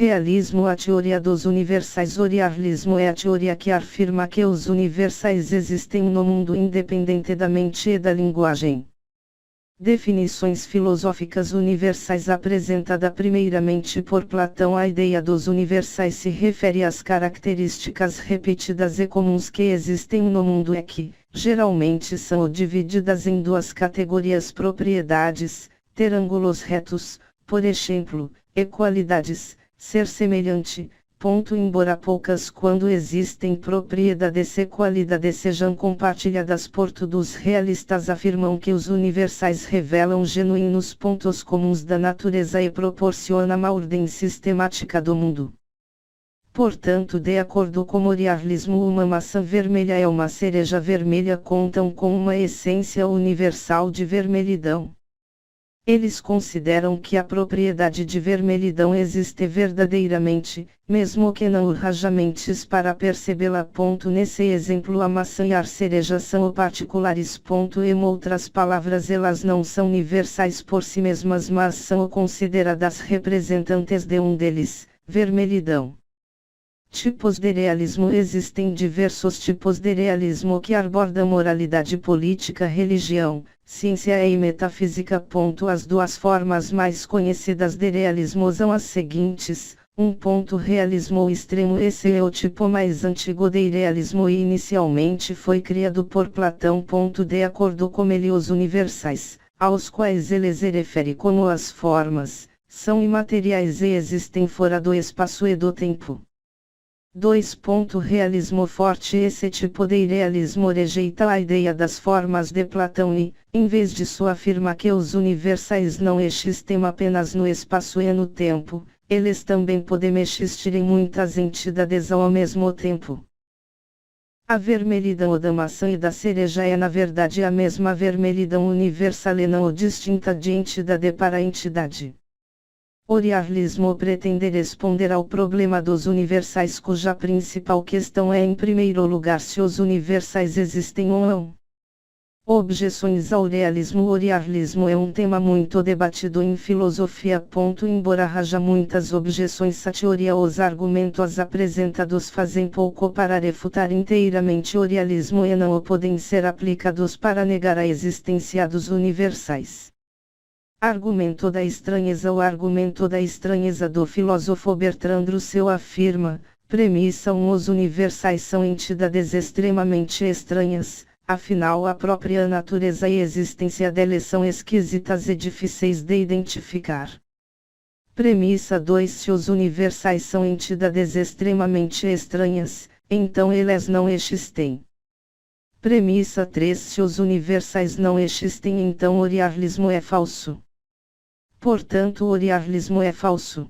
Realismo. A teoria dos universais. O realismo é a teoria que afirma que os universais existem no mundo independente da mente e da linguagem. Definições filosóficas universais. Apresentada primeiramente por Platão, a ideia dos universais se refere às características repetidas e comuns que existem no mundo e que, geralmente, são divididas em duas categorias: propriedades, ter ângulos retos, por exemplo, e qualidades, ser semelhante. Embora poucas, quando existem propriedades e qualidades, sejam compartilhadas por todos, realistas afirmam que os universais revelam genuínos pontos comuns da natureza e proporcionam uma ordem sistemática do mundo. Portanto, de acordo com o realismo, uma maçã vermelha e uma cereja vermelha contam com uma essência universal de vermelhidão. Eles consideram que a propriedade de vermelhidão existe verdadeiramente, mesmo que não haja mentes para percebê-la. Nesse exemplo, a maçã e a cereja são particulares. Em outras palavras, elas não são universais por si mesmas, mas são consideradas representantes de um deles, vermelhidão. Tipos de realismo. Existem diversos tipos de realismo que abordam moralidade, política, religião, ciência e metafísica. As duas formas mais conhecidas de realismo são as seguintes: realismo extremo. Esse é o tipo mais antigo de realismo e inicialmente foi criado por Platão. De acordo com ele, os universais, aos quais ele se refere como as formas, são imateriais e existem fora do espaço e do tempo. Realismo forte. Esse tipo de realismo rejeita a ideia das formas de Platão e, em vez disso, afirma que os universais não existem apenas no espaço e no tempo, eles também podem existir em muitas entidades ao mesmo tempo. A vermelhidão da maçã e da cereja é na verdade a mesma vermelhidão universal e não distinta de entidade para entidade. O realismo pretende responder ao problema dos universais, cuja principal questão é, em primeiro lugar, se os universais existem ou não. Objeções ao realismo. O realismo é um tema muito debatido em filosofia. Embora haja muitas objeções à teoria, os argumentos apresentados fazem pouco para refutar inteiramente o realismo e não podem ser aplicados para negar a existência dos universais. Argumento da estranheza. O argumento da estranheza do filósofo Bertrand Russell afirma: premissa 1. Os universais são entidades extremamente estranhas, afinal a própria natureza e existência deles são esquisitas e difíceis de identificar. Premissa 2. Se os universais são entidades extremamente estranhas, então eles não existem. Premissa 3. Se os universais não existem, então o realismo é falso. Portanto, o realismo é falso.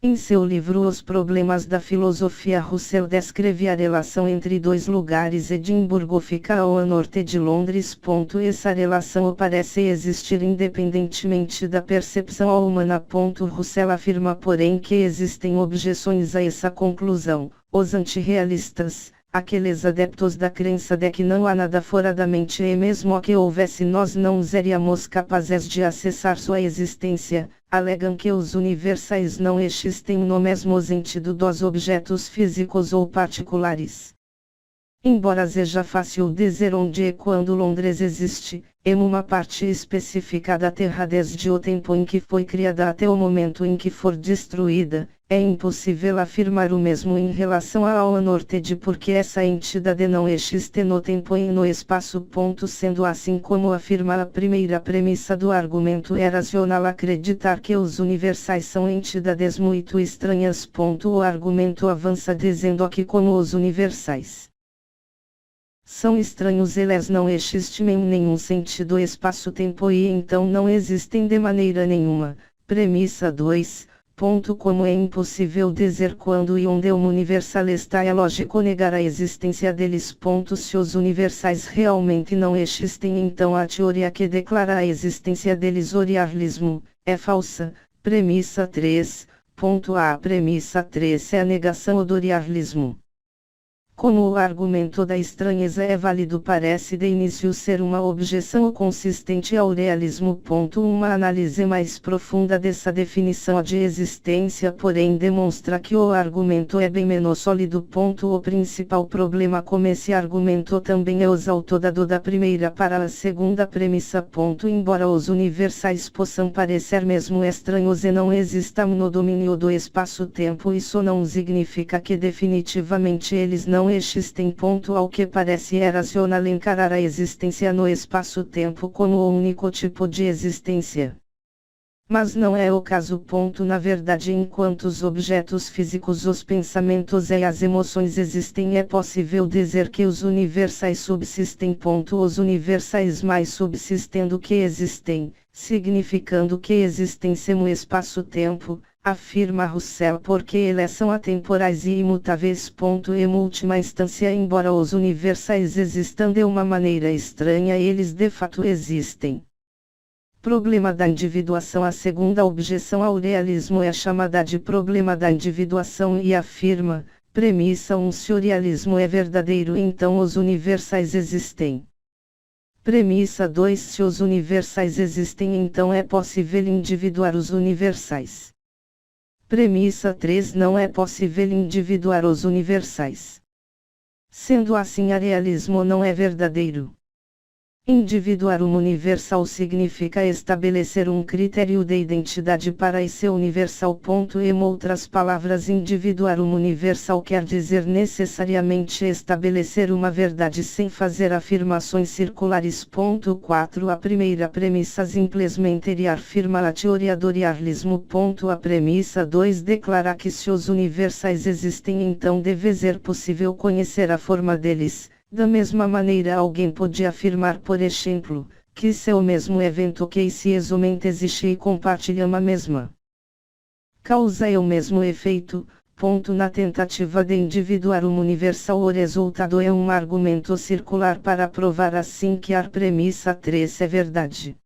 Em seu livro Os Problemas da Filosofia, Russell descreve a relação entre dois lugares. Edimburgo fica ao norte de Londres. Essa relação parece existir independentemente da percepção humana. Russell afirma, porém, que existem objeções a essa conclusão. Os antirrealistas, aqueles adeptos da crença de que não há nada fora da mente e mesmo que houvesse nós não seríamos capazes de acessar sua existência, alegam que os universais não existem no mesmo sentido dos objetos físicos ou particulares. Embora seja fácil dizer onde e quando Londres existe, em uma parte específica da Terra desde o tempo em que foi criada até o momento em que for destruída, é impossível afirmar o mesmo em relação ao norte porque essa entidade não existe no tempo e no espaço. Sendo assim, como afirma a primeira premissa do argumento, é racional acreditar que os universais são entidades muito estranhas. O argumento avança dizendo que como os universais são estranhos, eles não existem em nenhum sentido espaço-tempo e então não existem de maneira nenhuma. Premissa 2. Como é impossível dizer quando e onde um universal está, é lógico negar a existência deles. Se os universais realmente não existem, então a teoria que declara a existência deles, o realismo, é falsa. Premissa 3. A premissa 3 é a negação do realismo. Como o argumento da estranheza é válido, parece de início ser uma objeção consistente ao realismo. Uma análise mais profunda dessa definição de existência, porém, demonstra que o argumento é bem menos sólido. O principal problema com esse argumento também é o salto dado da primeira para a segunda premissa. Embora os universais possam parecer mesmo estranhos e não existam no domínio do espaço-tempo, isso não significa que definitivamente eles não existem. Ao que parece é racional encarar a existência no espaço-tempo como o único tipo de existência. Mas não é o caso. Na verdade, enquanto os objetos físicos, os pensamentos e as emoções existem, é possível dizer que os universais subsistem. Os universais mais subsistendo que existem, significando que existência no espaço-tempo, afirma Russell, porque eles são atemporais e imutáveis. Em última instância, embora os universais existam de uma maneira estranha, eles de fato existem. Problema da individuação. A segunda objeção ao realismo é chamada de problema da individuação e afirma, premissa 1: se o realismo é verdadeiro, então os universais existem. Premissa 2: se os universais existem, então é possível individuar os universais. Premissa 3: não é possível individuar os universais. Sendo assim, o realismo não é verdadeiro. Individuar um universal significa estabelecer um critério de identidade para esse universal. Em outras palavras, individuar um universal quer dizer necessariamente estabelecer uma verdade sem fazer afirmações circulares. 4. A primeira premissa simplesmente reafirma a teoria do realismo. A premissa 2 declara que se os universais existem, então deve ser possível conhecer a forma deles. Da mesma maneira, alguém pode afirmar, por exemplo, que se o mesmo evento que somente existe e compartilham a mesma causa e o mesmo efeito. Na tentativa de individuar um universal, o resultado é um argumento circular para provar assim que a premissa 3 é verdade.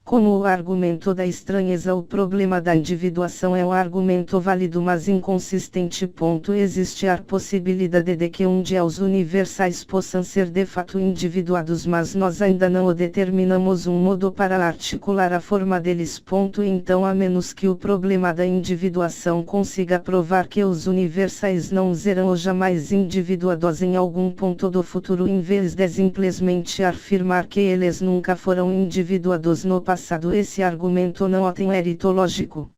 Como o argumento da estranheza, o problema da individuação é um argumento válido, mas inconsistente. Existe a possibilidade de que um dia os universais possam ser de fato individuados, mas nós ainda não determinamos um modo para articular a forma deles. Então, a menos que o problema da individuação consiga provar que os universais não serão ou jamais individuados em algum ponto do futuro, em vez de simplesmente afirmar que eles nunca foram individuados no passado, esse argumento não tem mérito lógico.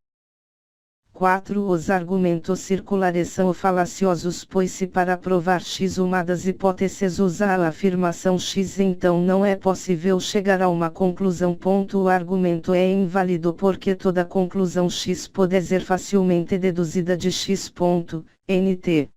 4. Os argumentos circulares são falaciosos, pois se para provar X uma das hipóteses usa a afirmação X, então não é possível chegar a uma conclusão. O argumento é inválido porque toda conclusão X pode ser facilmente deduzida de X. Nt.